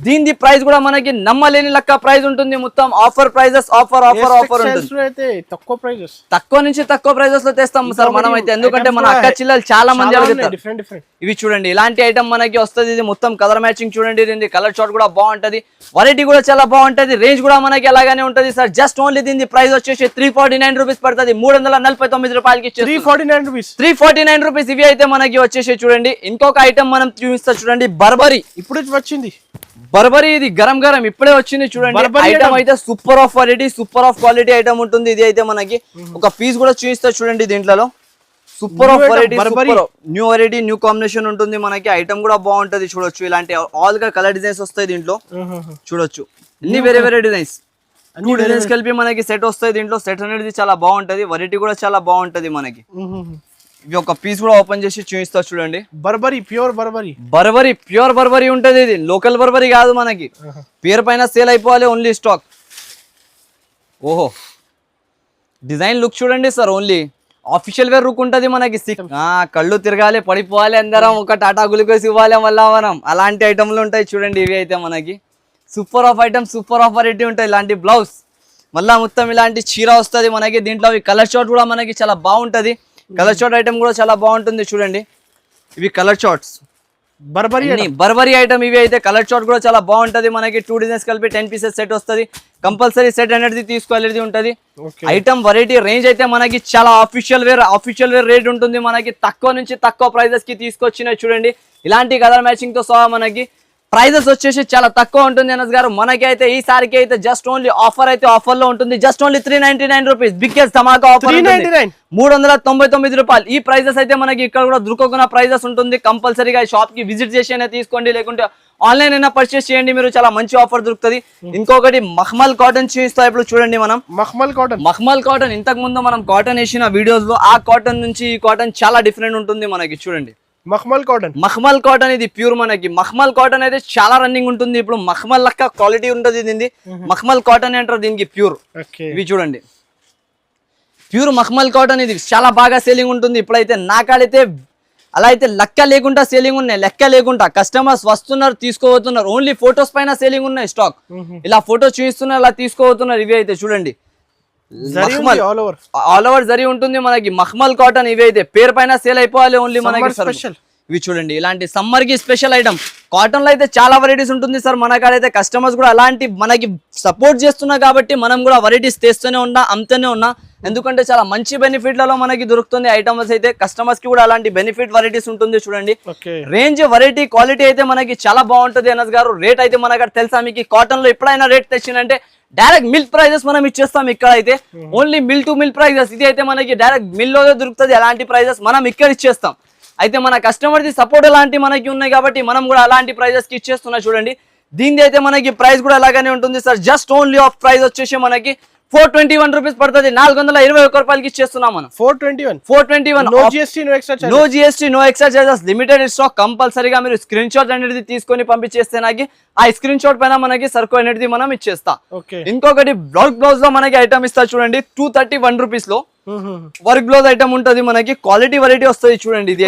దీని ప్రైస్ కూడా మనకి నమ్మలేని లెక్క ప్రైస్ ఉంటుంది. మొత్తం offer prices, offer offer offer ఉంటుంది. అయితే తక్కువ ప్రైజెస్, తక్కువ నుంచి తక్కువ ప్రైజెస్ లో తెస్తాం సార్ మనం అయితే. ఎందుకంటే మన అక్క చిల్లలు చాలా మంది అడుగుతారు. డిఫరెంట్ డిఫరెంట్ ఇవి చూడండి ఇలాంటి ఐటమ్ మనకి వస్తుంది. ఇది మొత్తం కలర్ మ్యాచింగ్ చూడండి. దీని కలర్ షాట్ కూడా బాగుంటది, వెరైటీ కూడా చాలా బాగుంటది, రేంజ్ కూడా మనకి అలాగానే ఉంటది సార్. జస్ట్ ఓన్లీ దీని ప్రైస్ వచ్చేసి 349 రూపీస్ పడుతుంది. 349 రూపాయలకి 349 రూపీస్. 349 రూపీస్. ఇవి అయితే మనకి వచ్చేసి చూడంండి. ఇంకొక ఐటమ్ మనం చూపిస్తా చూడండి, బర్బరీ. ఇప్పుడు వచ్చింది బర్బరీ. ఇది గరం గరం ఇప్పుడే వచ్చింది చూడండి. ఐటమ్ అయితే super of variety, super of quality item ఉంటుంది. ఇది అయితే మనకి ఒక పీస్ కూడా చూపిస్తా చూడండి. దీంట్లో super of variety, new variety, new combination ఉంటుంది మనకి. ఐటమ్ కూడా బాగుంటది చూడొచ్చు. ఇలాంటి ఆల్ గా కలర్ డిజైన్స్ వస్తాయి దీంట్లో. చూడొచ్చు ఇన్ని వేరే వేరే డిజైన్స్, 2 డిజైన్స్ కలిపి మనకి సెట్ వస్తాయి దీంట్లో. సెట్ అనేది చాలా బాగుంటది, వెరైటీ కూడా చాలా బాగుంటది మనకి. ఇవి ఒక పీస్ కూడా ఓపెన్ చేసి చూపిస్తా చూడండి. Burberry, pure Burberry. Burberry, pure Burberry ఉంటది. ఇది లోకల్ బర్బరీ కాదు మనకి. పేరు పైన సేల్ అయిపోవాలి, ఓన్లీ స్టాక్. ఓహో డిజైన్ లుక్ చూడండి sir. Only official wear look ఉంటది మనకి. కళ్ళు తిరగాలి, పడిపోవాలి అందరం, ఒక టాటా గ్లూకోజ్ ఇవ్వాలి మళ్ళా మనం. అలాంటి ఐటమ్లు ఉంటాయి చూడండి. ఇవి అయితే మనకి super of item, super of variety ఉంటాయి. ఇలాంటి బ్లౌజ్ మళ్ళా మొత్తం ఇలాంటి చీర వస్తుంది మనకి. దీంట్లో కలర్ షాట్ కూడా మనకి చాలా బాగుంటది. కలర్ షాట్ ఐటమ్ కూడా చాలా బాగుంటుంది చూడండి. ఇవి కలర్ షాట్స్ బర్బరీ ఐటమ్. ఇవి అయితే కలర్ షాట్ కూడా చాలా బాగుంటది మనకి. 2 డిజైన్స్ కలిపి 10 పీసెస్ సెట్ వస్తుంది. కంపల్సరీ సెట్ అనేది తీసుకోవాలనేది ఉంటది. ఐటమ్ వెరైటీ రేంజ్ అయితే మనకి చాలా ఆఫీషియల్ వేర్ రేట్ ఉంటుంది మనకి. తక్కువ నుంచి తక్కువ ప్రైజెస్ కి తీసుకొచ్చినాయి చూడండి. ఇలాంటి కలర్ మ్యాచింగ్ తో సహా మనకి ప్రైజెస్ వచ్చేసి చాలా తక్కువ ఉంటుంది అనస్ గారు. మనకి అయితే ఈసారికి అయితే జస్ట్ ఓన్లీ ఆఫర్ అయితే ఆఫర్ లో ఉంటుంది. Just only 399 rupees. బిగ్గెస్ట్ ధమాకా ఆఫర్ 399 రూపాయలు. ఈ ప్రైజెస్ అయితే మనకి ఇక్కడ కూడా దొరకకున్న ప్రైజెస్ ఉంటుంది. కంపల్సరీగా షాప్ కి విజిట్ చేసి అయినా తీసుకోండి, లేకుంటే ఆన్లైన్ అయినా పర్చేస్ చేయండి. మీరు చాలా మంచి ఆఫర్ దొరుకుతుంది. ఇంకొకటి మఖమల్ కాటన్ చూపిస్తా ఇప్పుడు చూడండి. మనం మఖమల్ కాటన్ ఇంతకు ముందు మనం కాటన్ వేసిన వీడియోస్ లో, ఆ కాటన్ నుంచి ఈ కాటన్ చాలా డిఫరెంట్ ఉంటుంది మనకి. చూడండి మఖమల్ కాటన్ ఇది ప్యూర్ మనకి. మఖమల్ కాటన్ అయితే చాలా రన్నింగ్ ఉంటుంది ఇప్పుడు. మఖమల్ లెక్క క్వాలిటీ ఉంటుంది దీనిది. మఖమల్ కాటన్ అంటారు దీనికి ప్యూర్. ఇవి చూడండి ప్యూర్ మఖమల్ కాటన్. ఇది చాలా బాగా సేలింగ్ ఉంటుంది ఇప్పుడైతే. నాకాడైతే అలా అయితే లెక్క లేకుండా సేలింగ్ ఉన్నాయి, లెక్క లేకుండా కస్టమర్స్ వస్తున్నారు, తీసుకోబోతున్నారు. ఓన్లీ ఫొటోస్ పైన సేలింగ్ ఉన్నాయి స్టాక్. ఇలా ఫోటో చూపిస్తున్నారు, అలా తీసుకోబోతున్నారు. ఇవి అయితే చూడండి ఆల్ ఓవర్ జరీ ఉంటుంది మనకి. మఖమల్ కాటన్. ఇవి అయితే పేరు పైన సేల్ అయిపోవాలి ఓన్లీ మనకి. ఇవి చూడండి ఇలాంటి సమ్మర్ కి స్పెషల్ ఐటమ్. కాటన్ లో అయితే చాలా వెరైటీస్ ఉంటుంది సార్ మన కాడైతే. కస్టమర్స్ కూడా అలాంటి మనకి సపోర్ట్ చేస్తున్నా కాబట్టి మనం కూడా వెరైటీస్ తెస్తూనే ఉన్నా, అమ్ముతూనే ఉన్నా. ఎందుకంటే చాలా మంచి బెనిఫిట్లలో మనకి దొరుకుతుంది ఐటమ్స్ అయితే. కస్టమర్స్ కి కూడా అలాంటి బెనిఫిట్ వెరైటీస్ ఉంటుంది చూడండి. రేంజ్, వెరైటీ, క్వాలిటీ అయితే మనకి చాలా బాగుంటుంది అనస్ గారు. రేట్ అయితే మనకు తెలుసా మీకు? కాటన్ లో ఎప్పుడైనా రేట్ తెచ్చిందంటే డైరెక్ట్ మిల్క్ ప్రైజెస్ మనం ఇచ్చేస్తాం ఇక్కడ అయితే. Only mill to mill prices. ఇది అయితే మనకి డైరెక్ట్ మిల్ లోనే దొరుకుతుంది. అలాంటి ప్రైజెస్ మనం ఇక్కడ ఇచ్చేస్తాం. అయితే మన కస్టమర్ ది సపోర్ట్ అలాంటి మనకి ఉన్నాయి కాబట్టి మనం కూడా అలాంటి ప్రైజెస్ కి ఇచ్చేస్తున్నా చూడండి. దీని అయితే మనకి ప్రైస్ కూడా అలాగానే ఉంటుంది sir. Just only of price వచ్చేసి మనకి 421 రూపీస్ పడుతుంది. 421 రూపాయలకి ఇచ్చేస్తున్నాం మనం. 421 no GST, no extra charges, limited stock. కంపల్సరీగా మీరు స్క్రీన్ షాట్ అనేది తీసుకొని పంపించేస్తే నాకు ఆ స్క్రీన్ షాట్ పైన మనకి సరుకు అనేది మనం ఇచ్చేస్తా. ఇంకొకటి బ్లౌజ్ లో మనకి ఐటమ్ ఇస్తా చూడండి. 231 రూపీస్ లో వర్క్ బ్లౌజ్ ఐటమ్ ఉంటది మనకి. క్వాలిటీ వెరైటీ వస్తుంది చూడండి. ఇది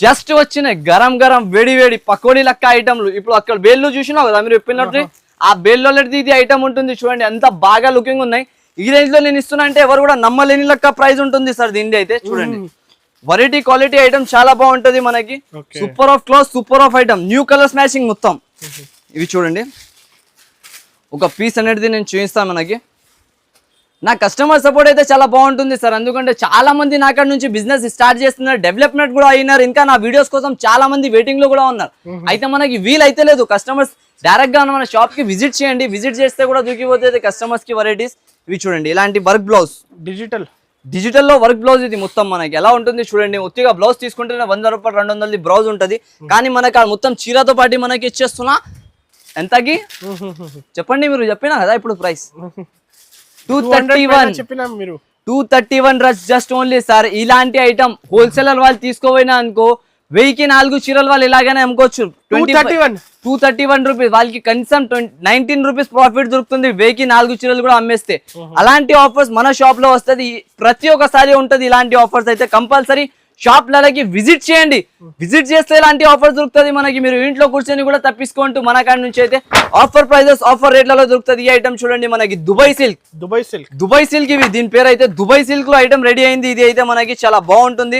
జస్ట్ వచ్చినాయి గరం గరం వేడి వేడి పకోడీ లెక్క ఐటమ్లు. ఇప్పుడు అక్కడ బేళ్ళు చూసినావు కదా మీరు చెప్పినట్లు, ఆ బేల్లో ఇది ఐటమ్ ఉంటుంది చూడండి. ఎంత బాగా లుకింగ్ ఉన్నాయి. ఈ రేంజ్ లో నేను ఇస్తున్నా అంటే ఎవరు కూడా నమ్మలేని లెక్క ప్రైస్ ఉంటుంది సార్ దీని అయితే. చూడండి వెరైటీ, క్వాలిటీ ఐటమ్ చాలా బాగుంటది మనకి. Super of cloth, super of item, new colours matching మొత్తం. ఇవి చూడండి ఒక పీస్ అనేది నేను చూపిస్తాను మనకి. నా కస్టమర్ సపోర్ట్ అయితే చాలా బాగుంటుంది సార్. ఎందుకంటే చాలా మంది నా కాడ నుంచి బిజినెస్ స్టార్ట్ చేస్తున్నారు, డెవలప్మెంట్ కూడా అయినారు. ఇంకా నా వీడియోస్ కోసం చాలా మంది వెయిటింగ్ లో కూడా ఉన్నారు. అయితే మనకి వీలైతే లేదు. కస్టమర్స్ డైరెక్ట్ గా మన షాప్ కి విజిట్ చేయండి. విజిట్ చేస్తే కూడా దూకిపోతుంది కస్టమర్స్ కి వెరైటీస్. ఇవి చూడండి, ఇలాంటి వర్క్ బ్లౌజ్, డిజిటల్లో వర్క్ బ్లౌజ్. ఇది మొత్తం మనకి ఎలా ఉంటుంది చూడండి. ఒత్తిగా బ్లౌజ్ తీసుకుంటే 100 రూపాయలు 200 బ్లౌజ్ ఉంటుంది. కానీ మనకి మొత్తం చీరతో పాటు మనకి ఇచ్చేస్తున్నా ఎంతకి చెప్పండి. మీరు చెప్పినా కదా ఇప్పుడు ప్రైస్ 231 జస్ట్ ఓన్లీ సార్. ఇలాంటి ఐటమ్ హోల్సేలర్ వాళ్ళు తీసుకోపోయినా అనుకో 1000కి 4 చీరలు వాళ్ళు ఇలాగనే అమ్ముకోవచ్చు. 231 రూపీస్ వాళ్ళకి కనీసం 19 రూపీస్ ప్రాఫిట్ దొరుకుతుంది 1000కి 4 చీరలు కూడా అమ్మేస్తే. అలాంటి ఆఫర్స్ మన షాప్ లో వస్తుంది. ప్రతి ఒక్కసారి ఉంటది ఇలాంటి ఆఫర్స్. అయితే కంపల్సరీ షాప్ లకి విజిట్ చేయండి. విజిట్ చేస్తే ఇలాంటి ఆఫర్ దొరుకుతుంది మనకి. మీరు ఇంట్లో కూర్చొని కూడా తప్పించుకుంటూ మన కాడి నుంచి అయితే ఆఫర్ ప్రైజెస్ ఆఫర్ రేట్లలో దొరుకుతుంది. ఈ ఐటమ్ చూడండి మనకి దుబాయ్ సిల్క్. ఇవి దీని పేరు అయితే దుబాయ్ సిల్క్ లో ఐటమ్ రెడీ అయింది. ఇది అయితే మనకి చాలా బాగుంటుంది.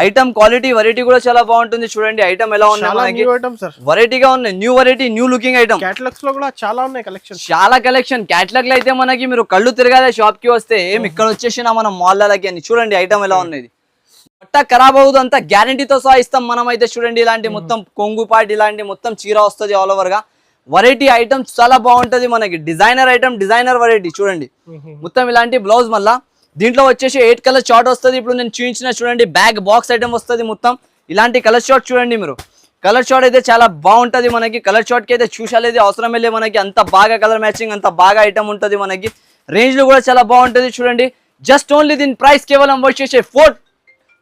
ఐటమ్ క్వాలిటీ వెరైటీ కూడా చాలా బాగుంటుంది. చూడండి ఐటమ్ ఎలా ఉన్నాయి మనకి, వెరైటీగా ఉన్నాయి. New variety, new looking item. Catalogues లో కూడా చాలా ఉన్నాయి కలెక్షన్, చాలా కలెక్షన్. క్యాటలాగ్ లో అయితే మనకి మీరు కళ్ళు తిరగాలి షాప్ కి వస్తే. ఏం ఇక్కడ వచ్చేసినా మనం మాల్లకి అని. చూడండి ఐటమ్ ఎలా ఉన్నది. బట్ట ఖరాబ్ అవుతుంది అంత గ్యారంటీతో సహా ఇస్తాం మనం అయితే. చూడండి ఇలాంటి మొత్తం కొంగు పాటి ఇలాంటి మొత్తం చీర వస్తుంది ఆల్ ఓవర్ గా. వెరైటీ ఐటమ్స్ చాలా బాగుంటది మనకి. Designer item, designer variety. చూడండి మొత్తం ఇలాంటి బ్లౌజ్. మళ్ళా దీంట్లో వచ్చేసి 8 కలర్ చార్ట్ వస్తుంది. ఇప్పుడు నేను చూపించిన చూడండి బ్యాగ్ బాక్స్ ఐటమ్ వస్తుంది మొత్తం. ఇలాంటి కలర్ చార్ట్ చూడండి మీరు. కలర్ చార్ట్ అయితే చాలా బాగుంటది మనకి. కలర్ చార్ట్ కి అయితే చూసాలేదు అవసరమే లేదు మనకి. అంత బాగా కలర్ మ్యాచింగ్, అంత బాగా ఐటమ్ ఉంటుంది మనకి. రేంజ్ లో కూడా చాలా బాగుంటది. చూడండి జస్ట్ ఓన్లీ దీని ప్రైస్ కేవలం వచ్చేసి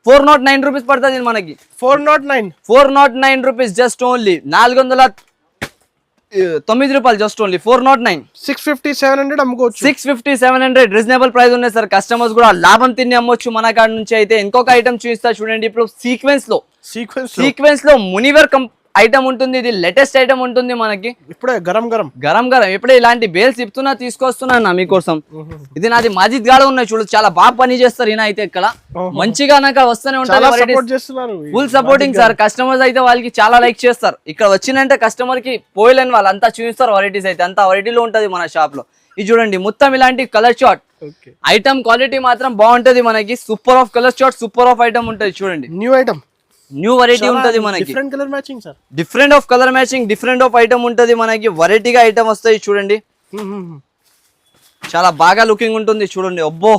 409 రూపీస్ పడుతుంది మనకి. 409 రూపీస్ జస్ట్ ఓన్లీ. 409 రూపాయలు జస్ట్ ఓన్లీ 409. 650-700 అమ్ముకోవచ్చు. 650-700 రీజనబుల్ ప్రైస్ ఉన్నాయి సార్. కస్టమర్స్ కూడా లాభం తిని అమ్మొచ్చు మన కాడ నుంచి అయితే. ఇంకొక ఐటమ్ చూపిస్తా చూడండి. ఇప్పుడు సీక్వెన్స్ లో మునివర్ ఐటమ్ ఉంటుంది. ఇది లేటెస్ట్ ఐటమ్ ఉంటుంది మనకి. ఇప్పుడే గరం ఇప్పుడే ఇలాంటి బేల్స్ ఇస్తున్నా తీసుకొస్తున్నా మీకోసం. ఇది నాది మాజిద్ గాడ ఉన్నాయి చూడు. చాలా బాగా పని చేస్తారు ఈయన అయితే. ఇక్కడ మంచిగా నాకు వస్తూనే ఉంటారు. Full supporting sir. కస్టమర్స్ అయితే వాళ్ళకి చాలా లైక్ చేస్తారు. ఇక్కడ వచ్చినంటే కస్టమర్ కి పోయలేని వాళ్ళు అంతా చూపిస్తారు వెరైటీస్ అయితే. అంత వెరైటీలో ఉంటది మన షాప్ లో. ఇది చూడండి మొత్తం ఇలాంటి కలర్ చార్ట్ ఐటమ్. క్వాలిటీ మాత్రం బాగుంటది మనకి. Super of colour chart, super of item ఉంటది. చూడండి న్యూ వెరైటీ ఉంటది మనకి. Different of colour matching, different of item ఉంటది మనకి. వెరైటీగా ఐటమ్ వస్తాయి చూడండి. చాలా బాగా లుకింగ్ ఉంటుంది చూడండి. అబ్బో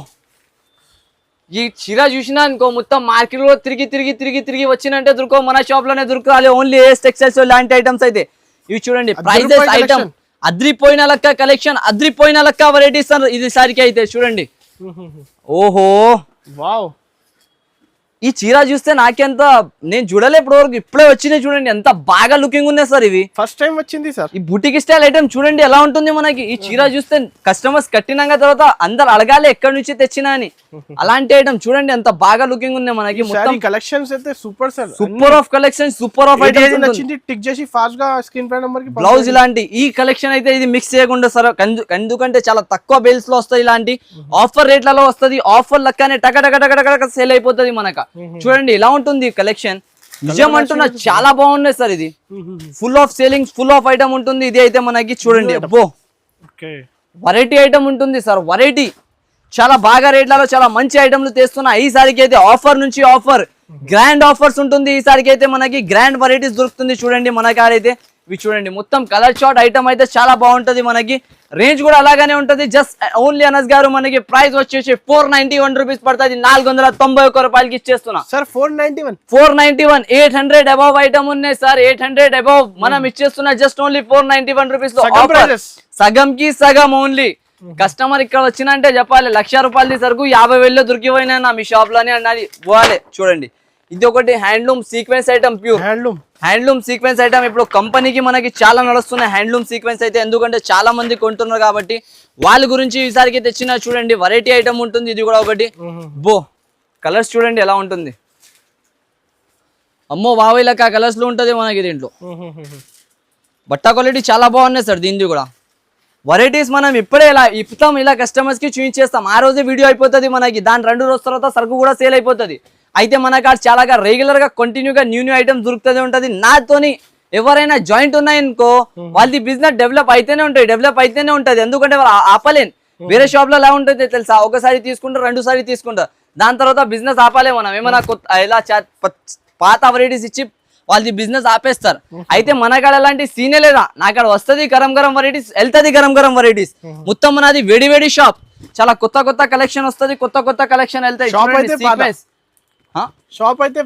ఈ చీర చూసినా అనుకో మొత్తం మార్కెట్ లో తిరిగి వచ్చినంటే దొరకవు. మన షాప్ లోనే దొరకాలి. ఓన్లీ ఏఎస్ టెక్స్టైల్స్ లాంటి ఐటమ్స్ అయితే. ఇవి చూడండి ప్రైజెస్ ఐటమ్ అద్రిపోయిన లెక్క కలెక్షన్, అద్రిపోయిన లెక్క వెరైటీస్ ఇది సారికి అయితే. చూడండి ఓహో వావ్. ఈ చీర చూస్తే నాకెంత నేను చూడలే ఇప్పుడు వరకు. ఇప్పుడే వచ్చినాయి చూడండి ఎంత బాగా లుకింగ్ ఉన్నాయి సార్. ఇవి ఫస్ట్ టైం వచ్చింది సార్. ఈ బుటిక్ స్టైల్ ఐటమ్ చూడండి ఎలా ఉంటుంది మనకి. ఈ చీర చూస్తే కస్టమర్స్ కట్టినాక తర్వాత అందరు అడగాలి ఎక్కడి నుంచి తెచ్చినా అని. అలాంటి ఐటమ్ చూడండి ఎంత బాగా లుకింగ్ ఉన్నాయి మనకి. మొత్తం కలెక్షన్స్ అయితే super sir. Super of collection, super of items. Tick చేసి ఫాస్ట్ గా స్క్రీన్ పై నంబర్ కి బ్లౌజ్ ఇలాంటి ఈ కలెక్షన్ అయితే ఇది మిక్స్ చేయకుండా సార్. ఎందుకంటే చాలా తక్కువ బేల్స్ లో వస్తాయి. ఇలాంటి ఆఫర్ రేట్లలో వస్తుంది. ఆఫర్ లెక్కనే టక సేల్ అయిపోతుంది మనక. చూడండి ఇలా ఉంటుంది కలెక్షన్. నిజం అంటున్నా చాలా బాగున్నాయి సార్. ఇది full of selling, full of item ఉంటుంది. ఇది అయితే మనకి చూడండి అబ్బో వెరైటీ ఐటమ్ ఉంటుంది సార్. వెరైటీ చాలా బాగా రేట్లలో చాలా మంచి ఐటమ్లు తెస్తున్నా. ఈసారికి అయితే ఆఫర్ నుంచి ఆఫర్, గ్రాండ్ ఆఫర్స్ ఉంటుంది. ఈసారికి అయితే మనకి గ్రాండ్ వెరైటీస్ దొరుకుతుంది. చూడండి మన కాడైతే ఇవి చూడండి మొత్తం కలర్ షార్ట్ ఐటమ్ అయితే చాలా బాగుంటది మనకి. రేంజ్ కూడా అలాగానే ఉంటది. జస్ట్ ఓన్లీ అనస్ గారు మనకి ప్రైస్ వచ్చేసి 491 రూపీస్ పడుతుంది. 491 రూపాయలకి ఇచ్చేస్తున్నా సార్. 491 800 అబౌవ్ ఐటమ్ ఉన్నాయి సార్. 800 అబౌవ్ మనం ఇచ్చేస్తున్నా జస్ట్ ఓన్లీ 491 రూపీస్ లో. సగం కి సగం ఓన్లీ. కస్టమర్ ఇక్కడ వచ్చినంటే చెప్పాలి 1,00,000 రూపాయలది సరుకు 50,000 దొరికిపోయినా నా మీ షాప్ లోనే అన్నది పోవాలి. చూడండి ఇది ఒకటి handloom sequence item, pure handloom sequence item. ఇప్పుడు కంపెనీకి మనకి చాలా నడుస్తున్నాయి హ్యాండ్లూమ్ సీక్వెన్స్ అయితే. ఎందుకంటే చాలా మంది కొంటున్నారు కాబట్టి వాళ్ళ గురించి ఈసారికి తెచ్చిన చూడండి వెరైటీ ఐటమ్ ఉంటుంది. ఇది కూడా ఒకటి. బో కలర్స్ చూడండి ఎలా ఉంటుంది. అమ్మో బావైలక కలర్స్ లో ఉంటది మనకి దీంట్లో. బట్ట క్వాలిటీ చాలా బాగున్నాయి సార్. దీనిది కూడా వెరైటీస్ మనం ఇప్పుడే ఇలా ఇప్పుతాం, ఇలా కస్టమర్స్ కి చూపించేస్తాం. ఆ రోజే వీడియో అయిపోతుంది మనకి. దాని 2 రోజుల తర్వాత సరుకు కూడా సేల్ అయిపోతుంది. అయితే మనకు చాలా రెగ్యులర్ గా కంటిన్యూగా న్యూ ఐటమ్స్ దొరుకుతూనే ఉంటది. నాతోని ఎవరైనా జాయింట్ ఉన్నాయనుకో వాళ్ళది బిజినెస్ డెవలప్ అయితేనే ఉంటాయి, డెవలప్ అయితేనే ఉంటది. ఎందుకంటే వాళ్ళు ఆపలేను. వేరే షాప్ లో ఎలా ఉంటుంది తెలుసా, ఒకసారి తీసుకుంటారు, 2 సారి తీసుకుంటారు, దాని తర్వాత బిజినెస్ ఆపాలే. మనం ఏమైనా ఇలా పాత వెరైటీస్ ఇచ్చి వాళ్ళది బిజినెస్ ఆపేస్తారు. అయితే మన కాడ అలాంటి సీనే లేదా, నా కాడ వస్తుంది గరం గరం వెరైటీస్, వెళ్తుంది గరం గరం వెరైటీస్. మొత్తం మనది వేడి వేడి షాప్, చాలా కొత్త కొత్త కలెక్షన్ వస్తుంది, కొత్త కొత్త కలెక్షన్ వెళ్తాయి. షాప్ అయితే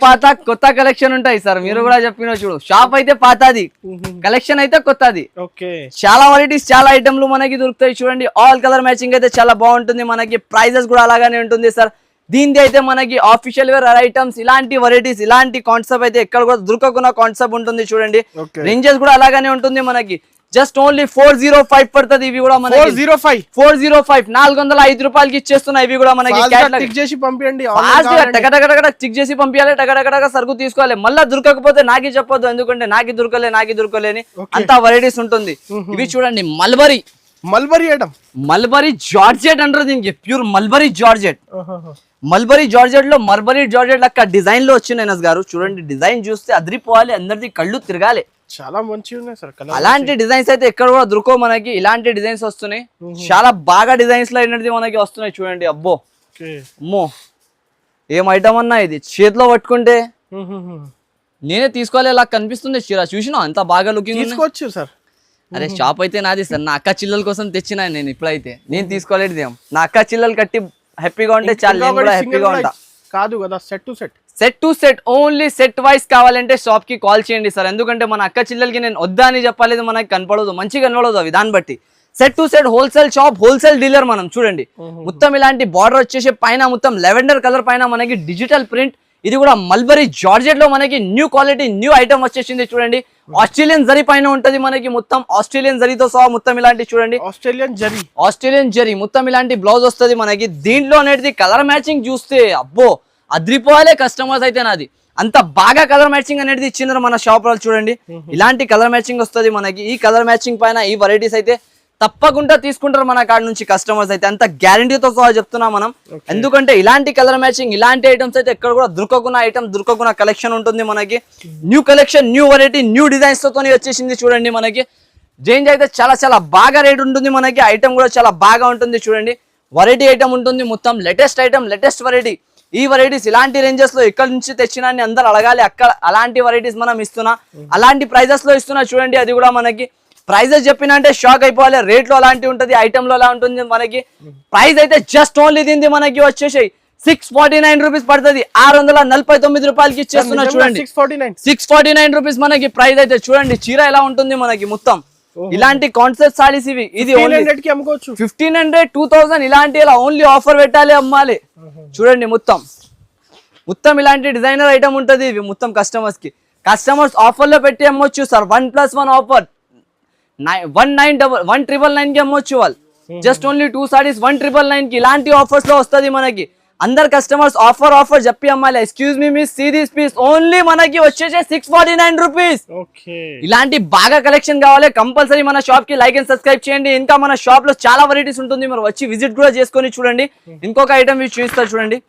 పాత కొత్త కలెక్షన్ ఉంటాయి సార్, మీరు కూడా చెప్పిన చూడు. షాప్ అయితే పాతది, కలెక్షన్ అయితే కొత్తది. చాలా వెరైటీస్, చాలా ఐటమ్లు మనకి దొరుకుతాయి చూడండి. ఆల్ కలర్ మ్యాచింగ్ అయితే చాలా బాగుంటుంది మనకి. ప్రైజెస్ కూడా అలాగానే ఉంటుంది సార్. దీనిది అయితే మనకి ఆఫీషియల్ వేర్ ఐటమ్స్, ఇలాంటి వెరైటీస్, ఇలాంటి కాన్సెప్ట్ అయితే ఎక్కడ కూడా దొరకకున్న కాన్సెప్ట్ ఉంటుంది చూడండి. రేంజెస్ కూడా అలాగానే ఉంటుంది మనకి. జస్ట్ ఓన్లీ 405 పడుతుంది. ఇవి కూడా మనకి 405 405 రూపాయలకి ఇచ్చేస్తున్నాయి. ఇవి కూడా మనకి టిక్ చేసి పంపించండి, టిక్ చేసి పంపించాలి, టగడగడగా సరుకు తీసుకోవాలి. మళ్ళీ దొరకకపోతే నాకి చెప్పొద్దు, ఎందుకంటే నాకి దొరకలేని అంత వెరైటీస్ ఉంటుంది. ఇవి చూడండి, మల్బరీ జార్జెట్ అంటారు దీనికి, pure mulberry georgette. Mulberry georgette లో మల్బరీ జార్జెట్ లెక్క డిజైన్ లో వచ్చినాయి నస్ గారు. చూడండి, డిజైన్ చూస్తే అదిరిపోవాలి, అందరిది కళ్ళు తిరగాలి. చాలా మంచిగా ఉన్నాయి సార్. అలాంటి డిజైన్స్ అయితే ఎక్కడ కూడా దొరకవు మనకి. ఇలాంటి డిజైన్స్ వస్తున్నాయి, చాలా బాగా డిజైన్స్ లో అయినది మనకి వస్తున్నాయి చూడండి. అబ్బో అమ్మో, ఏం ఐటమ్ అన్నా ఇది, చేతిలో పట్టుకుంటే నేనే తీసుకోవాలి ఇలా కనిపిస్తుంది చీర. చూసినా అంత బాగా లుకింగ్ తీసుకోవచ్చు సార్. అరే షాప్ అయితే నాది సార్, నా అక్క చిల్లల కోసం తెచ్చినా నేను. ఇప్పుడైతే నేను తీసుకోలేదు, నా అక్క చిల్లలు కట్టి హ్యాపీగా ఉంటే చాలా, నేను కూడా హ్యాపీగా ఉంటా. కాదు కదా, set to set only set wise కావాలంటే షాప్ కి కాల్ చేయండి సార్. ఎందుకంటే మన అక్క చిల్లలకి నేను వద్దా అని చెప్పలేదు, మనకి కనపడదు, మంచిగా కనపడదు అవి. దాన్ని బట్టి set to set wholesale shop, wholesale dealer మనం. చూడండి మొత్తం ఇలాంటి బార్డర్ వచ్చేసి పైన మొత్తం లెవెండర్ కలర్ పైన మనకి డిజిటల్ ప్రింట్. ఇది కూడా మల్బరీ జార్జెట్ లో మనకి న్యూ క్వాలిటీ, న్యూ ఐటమ్ వచ్చేసింది చూడండి. ఆస్ట్రేలియన్ జరీ పైన ఉంటది మనకి, మొత్తం ఆస్ట్రేలియన్ జరీతో సహా మొత్తం ఇలాంటి చూడండి, ఆస్ట్రేలియన్ జరీ మొత్తం ఇలాంటి బ్లౌజ్ వస్తుంది మనకి. దీంట్లో అనేది కలర్ మ్యాచింగ్ చూస్తే అబ్బో అద్రిపోవాలే కస్టమర్స్ అయితే నాది. అంత బాగా కలర్ మ్యాచింగ్ అనేది ఇచ్చినారు మన షాప్ లో చూడండి. ఇలాంటి కలర్ మ్యాచింగ్ వస్తుంది మనకి. ఈ కలర్ మ్యాచింగ్ పైన ఈ వెరైటీస్ అయితే తప్పకుండా తీసుకుంటారు మన కాడ నుంచి కస్టమర్స్ అయితే, అంత గ్యారంటీతో సహా చెప్తున్నాం మనం. ఎందుకంటే ఇలాంటి కలర్ మ్యాచింగ్, ఇలాంటి ఐటమ్స్ అయితే ఎక్కడ కూడా దొరకకున్న కలెక్షన్ ఉంటుంది మనకి. New collection, new variety, new designs తో వచ్చేసింది చూడండి మనకి. రేంజ్ అయితే చాలా చాలా బాగా రేట్ ఉంటుంది మనకి. ఐటమ్ కూడా చాలా బాగా ఉంటుంది చూడండి. వెరైటీ ఐటమ్ ఉంటుంది మొత్తం, లేటెస్ట్ ఐటమ్, లేటెస్ట్ వెరైటీ. ఈ వెరైటీస్ ఇలాంటి రేంజెస్ లో ఎక్కడి నుంచి తెచ్చినా అని అందరు అడగాలి. అక్కడ అలాంటి వెరైటీస్ మనం ఇస్తున్నా, అలాంటి ప్రైజెస్ లో ఇస్తున్నా చూడండి. అది కూడా మనకి ప్రైజెస్ చెప్పిన అంటే షాక్ అయిపోవాలి. రేట్ లో అలాంటి ఉంటుంది, ఐటమ్ లో అలా ఉంటుంది మనకి. ప్రైస్ అయితే జస్ట్ ఓన్లీ దీనిది మనకి వచ్చేసి 649 రూపీస్ పడుతుంది. 649 రూపాయలకి ఇచ్చేస్తున్నా చూడండి. 649 రూపీస్ మనకి ప్రైస్ అయితే. చూడండి చీర ఎలా ఉంటుంది మనకి మొత్తం. ఇలాంటి కాన్సెప్ట్ సారీస్ ఇవి. ఇది 1500 2000 ఇలాంటి ఇలా ఓన్లీ ఆఫర్ పెట్టాలి, అమ్మాలి. చూడండి మొత్తం ఇలాంటి డిజైనర్ ఐటమ్ ఉంటుంది ఇవి మొత్తం. కస్టమర్స్ ఆఫర్ లో పెట్టి అమ్మొచ్చు సార్. 1+1 ఆఫర్ 199 కి అమ్మొచ్చు వాళ్ళు. జస్ట్ ఓన్లీ 2 సారీస్ 199 కి. ఇలాంటి ఆఫర్స్ లో వస్తుంది మనకి. అందరు కస్టమర్స్ ఆఫర్ చెప్పి అమ్మాలి. Excuse me miss, see this piece only మనకి వచ్చేసి 649 రూపీస్. ఇలాంటి బాగా కలెక్షన్ కావాలి కంపల్సరీ మన షాప్ కి లైక్ అండ్ సబ్స్క్రైబ్ చేయండి. ఇంకా మన షాప్ లో చాలా వెరైటీస్ ఉంటుంది, మీరు వచ్చి విజిట్ కూడా చేసుకొని చూడండి. ఇంకొక ఐటమ్ ఇవి చూపిస్తారు చూడండి.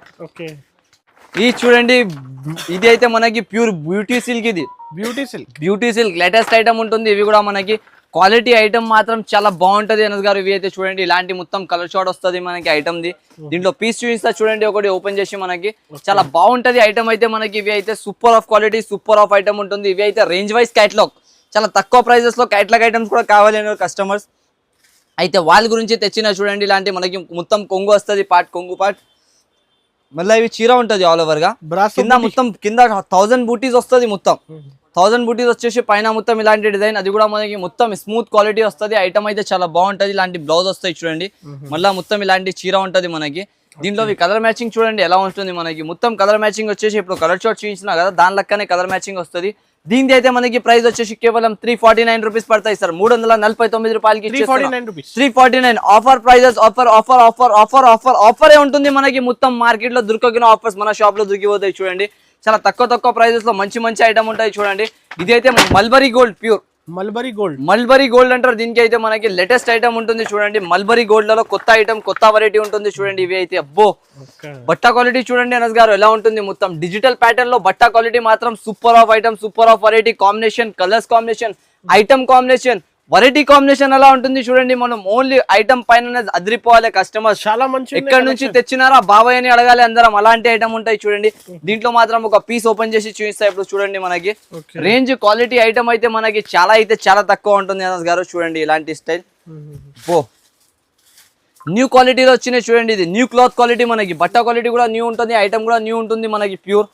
ఇది చూడండి, ఇది అయితే మనకి ప్యూర్ బ్యూటీ సిల్క్. ఇది బ్యూటీ సిల్క్ లేటెస్ట్ ఐటమ్ ఉంటుంది. ఇవి కూడా మనకి క్వాలిటీ ఐటమ్ మాత్రం చాలా బాగుంటది అనస్ గారు. ఇవి అయితే చూడండి, ఇలాంటి మొత్తం కలర్ షాట్ వస్తుంది మనకి ఐటమ్ ది. దీంట్లో పీస్ చూపిస్తా చూడండి, ఒకటి ఓపెన్ చేసి మనకి. చాలా బాగుంటది ఐటమ్ అయితే మనకి. ఇవి అయితే super of quality, super of item ఉంటుంది. ఇవి అయితే రేంజ్ వైజ్ క్యాటలాగ్, చాలా తక్కువ ప్రైజెస్ లో క్యాటలాగ్ ఐటమ్స్ కూడా కావాలి అన్నారు కస్టమర్స్. అయితే వాళ్ళ గురించి తెచ్చిన చూడండి. ఇలాంటి మనకి మొత్తం కొంగు వస్తుంది, కొంగు పార్ట్. మళ్ళీ ఇవి చీర ఉంటుంది ఆల్ ఓవర్ గా. కింద మొత్తం కింద 1000 బూటీస్ వస్తుంది మొత్తం. 1000 బూటీస్ వచ్చేసి పైన మొత్తం ఇలాంటి డిజైన్. అది కూడా మనకి మొత్తం స్మూత్ క్వాలిటీ వస్తుంది. ఐటమ్ అయితే చాలా బాగుంటది. ఇలాంటి బ్లౌజ్ వస్తాయి చూడండి. మళ్ళీ మొత్తం ఇలాంటి చీర ఉంటది మనకి. దీంట్లో కలర్ మ్యాచింగ్ చూడండి ఎలా ఉంటుంది మనకి. మొత్తం కలర్ మ్యాచింగ్ వచ్చేసి ఇప్పుడు కలర్ షార్ట్ చూపించిన కదా, దాని లెక్కనే కలర్ మ్యాచింగ్ వస్తుంది. దీనిది అయితే మనకి ప్రైస్ వచ్చేసి కేవలం 349 రూపీస్ పడతాయి సార్. 349 రూపాయలకి 349 ఆఫర్ ప్రైజెస్. ఆఫరే ఉంటుంది మనకి. మొత్తం మార్కెట్ లో దొరకగిన ఆఫర్స్ మన షాప్ లో దొరికిపోతాయి చూడండి. చాలా తక్కువ ప్రైజెస్ లో మంచి ఐటమ్ ఉంటాయి చూడండి. ఇది అయితే mulberry gold, pure mulberry gold అంటారు దీనికి. అయితే మనకి లేటెస్ట్ ఐటమ్ ఉంటుంది చూడండి. మల్బరీ గోల్డ్ లలో కొత్త ఐటమ్, కొత్త వెరైటీ ఉంటుంది చూడండి. ఇవి అయితే అబ్బో బట్ట క్వాలిటీ చూడండి అనస్ గారు ఎలా ఉంటుంది. మొత్తం డిజిటల్ ప్యాటర్న్ లో బట్ట క్వాలిటీ మాత్రం super of item, super of variety. Combination, colours combination, item combination, variety combination ఎలా ఉంటుంది చూడండి. మనం ఓన్లీ ఐటమ్ పైన అదిరిపోవాలి కస్టమర్స్. చాలా మంచి ఎక్కడి నుంచి తెచ్చినారా బాబాయ్ అని అడగాలి అందరం, అలాంటి ఐటమ్ ఉంటాయి చూడండి. దీంట్లో మాత్రం ఒక పీస్ ఓపెన్ చేసి చూపిస్తా ఇప్పుడు చూడండి. మనకి రేంజ్ క్వాలిటీ ఐటమ్ అయితే మనకి చాలా తక్కువ ఉంటుంది అనస్ గారు. చూడండి ఇలాంటి స్టైల్ న్యూ క్వాలిటీలో వచ్చినాయి చూడండి. ఇది న్యూ క్లాత్ క్వాలిటీ, మనకి బట్ట క్వాలిటీ కూడా న్యూ ఉంటుంది, ఐటమ్ కూడా న్యూ ఉంటుంది. మనకి ప్యూర్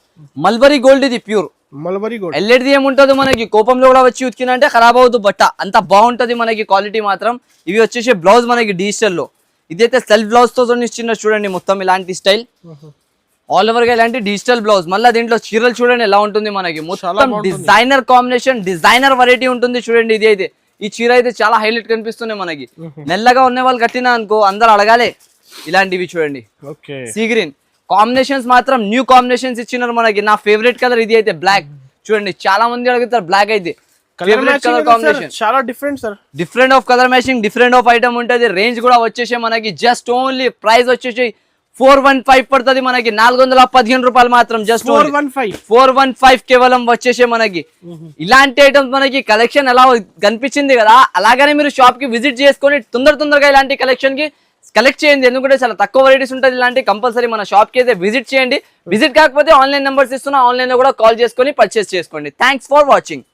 మల్బరీ గోల్డ్, ఇది ప్యూర్ మల్బరీ గోల్డ్. ఎల్ఎడ్ది ఏముంటుంది మనకి కోపంలో కూడా వచ్చి ఉతికినంటే ఖరాబ్ అవుతుంది బట్ట, అంత బాగుంటది మనకి క్వాలిటీ మాత్రం. ఇవి వచ్చేసి బ్లౌజ్ మనకి డిజిటల్ లో, ఇదైతే సెల్ఫ్ బ్లౌజ్ తో ఇచ్చిన చూడండి. మొత్తం ఇలాంటి స్టైల్ ఆల్ ఓవర్ గా ఇలాంటి డిజిటల్ బ్లౌజ్. మళ్ళీ దీంట్లో చీరలు చూడండి ఎలా ఉంటుంది మనకి, మొత్తం డిజైనర్ కాంబినేషన్, డిజైనర్ వెరైటీ ఉంటుంది చూడండి. ఇది అయితే ఈ చీర అయితే చాలా హైలైట్ కనిపిస్తున్నాయి మనకి. మెల్లగా ఉన్న వాళ్ళు కట్టినా అనుకో అందరు అడగాలి. ఇలాంటివి చూడండి సీ గ్రీన్ కాంబినేషన్స్ మాత్రం న్యూ కాంబినేషన్స్ ఇచ్చినారు మనకి. నా ఫేవరెట్ కలర్ ఇది అయితే బ్లాక్ చూడండి, చాలా మంది అడుగుతారు బ్లాక్ అయితే. ఫేవరెట్ కలర్ కాంబినేషన్ చాలా different sir, different of colour matching, different of item ఉంటుంది. రేంజ్ కూడా వచ్చేసి మనకి జస్ట్ ఓన్లీ ప్రైస్ వచ్చేసి 415 పడుతుంది మనకి, 415 రూపాయలు మాత్రం. జస్ట్ 415 కేవలం వచ్చేసే మనకి. ఇలాంటి ఐటమ్స్ మనకి కలెక్షన్ ఎలా కనిపించింది కదా, అలాగనే మీరు షాప్ కి విజిట్ చేసుకొని తొందరగా ఇలాంటి కలెక్షన్ కి కలెక్ట్ చేయండి. ఎందుకంటే చాలా తక్కువ వెరైటీస్ ఉంటుంది ఇలాంటి. కంపల్సరీ మన షాప్ కి అయితే విజిట్ చేయండి. విజిట్ కాకపోతే ఆన్లైన్ నెంబర్స్ ఇస్తున్నా, ఆన్లైన్ లో కూడా కాల్ చేసుకొని పర్చేస్ చేసుకోండి. Thanks for watching.